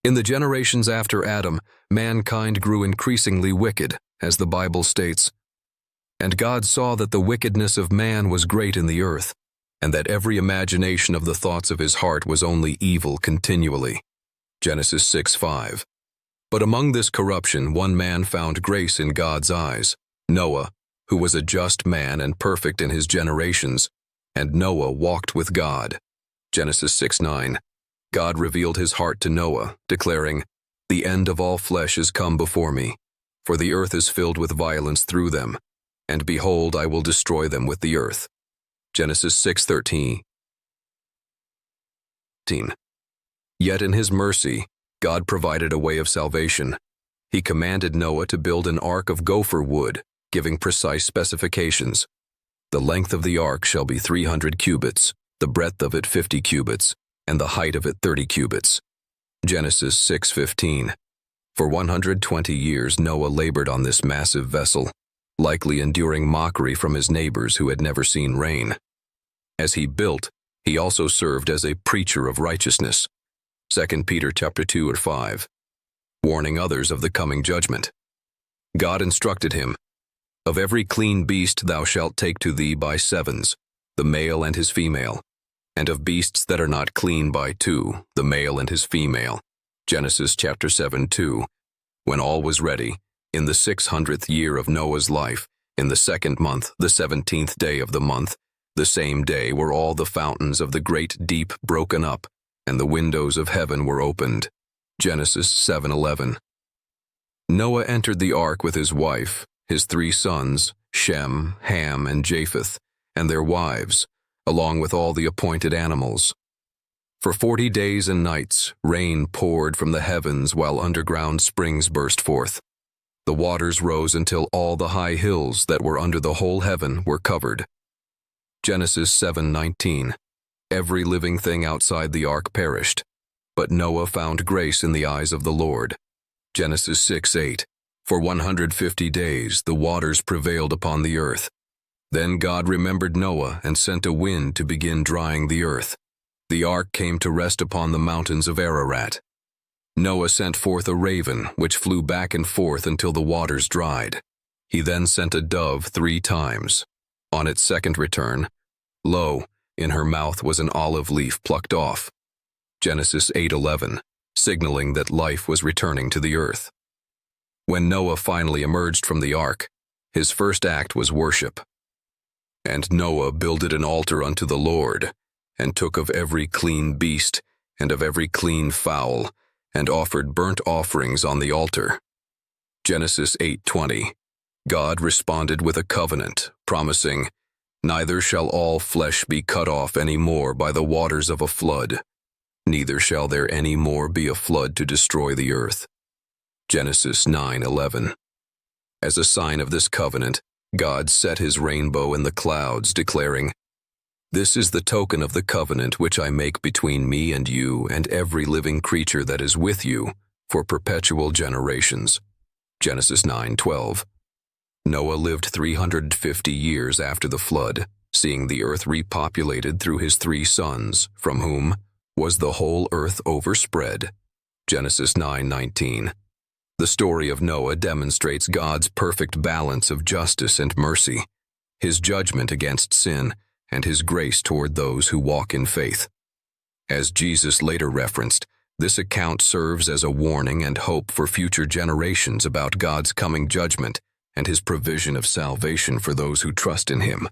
In the generations after Adam, mankind grew increasingly wicked, as the Bible states. And God saw that the wickedness of man was great in the earth, and that every imagination of the thoughts of his heart was only evil continually. Genesis 6:5. But among this corruption one man found grace in God's eyes, Noah, who was a just man and perfect in his generations, and Noah walked with God. Genesis 6:9. God revealed his heart to Noah, declaring, "The end of all flesh is come before me, for the earth is filled with violence through them, and behold, I will destroy them with the earth." Genesis 6:13. Yet in his mercy, God provided a way of salvation. He commanded Noah to build an ark of gopher wood, giving precise specifications. The length of the ark shall be 300 cubits, the breadth of it 50 cubits, and the height of it 30 cubits. Genesis 6:15. For 120 years Noah labored on this massive vessel, likely enduring mockery from his neighbors who had never seen rain. As he built, he also served as a preacher of righteousness. 2 Peter 2:5, warning others of the coming judgment. God instructed him, "Of every clean beast thou shalt take to thee by sevens, the male and his female, and of beasts that are not clean by two, the male and his female." Genesis 7:2. When all was ready, in the 600th year of Noah's life, in the 2nd month, the 17th day of the month, the same day were all the fountains of the great deep broken up, and the windows of heaven were opened. Genesis 7:11. Noah entered the ark with his wife, his 3 sons, Shem, Ham, and Japheth, and their wives, along with all the appointed animals. For 40 days and nights, rain poured from the heavens while underground springs burst forth. The waters rose until all the high hills that were under the whole heaven were covered. Genesis 7:19. Every living thing outside the ark perished, but Noah found grace in the eyes of the Lord. Genesis 6:8. For 150 days the waters prevailed upon the earth. Then God remembered Noah and sent a wind to begin drying the earth. The ark came to rest upon the mountains of Ararat. Noah sent forth a raven, which flew back and forth until the waters dried. He then sent a dove 3 times. On its second return, lo, in her mouth was an olive leaf plucked off. Genesis 8:11, signaling that life was returning to the earth. When Noah finally emerged from the ark, his first act was worship. And Noah builded an altar unto the Lord, and took of every clean beast, and of every clean fowl, and offered burnt offerings on the altar. Genesis 8:20. God responded with a covenant, promising, "Neither shall all flesh be cut off any more by the waters of a flood, neither shall there any more be a flood to destroy the earth." Genesis 9:11. As a sign of this covenant, God set his rainbow in the clouds, declaring, "This is the token of the covenant which I make between me and you and every living creature that is with you for perpetual generations." Genesis 9:12. Noah lived 350 years after the flood, seeing the earth repopulated through his 3 sons, from whom was the whole earth overspread. Genesis 9:19. The story of Noah demonstrates God's perfect balance of justice and mercy, his judgment against sin, and his grace toward those who walk in faith. As Jesus later referenced, this account serves as a warning and hope for future generations about God's coming judgment and his provision of salvation for those who trust in him.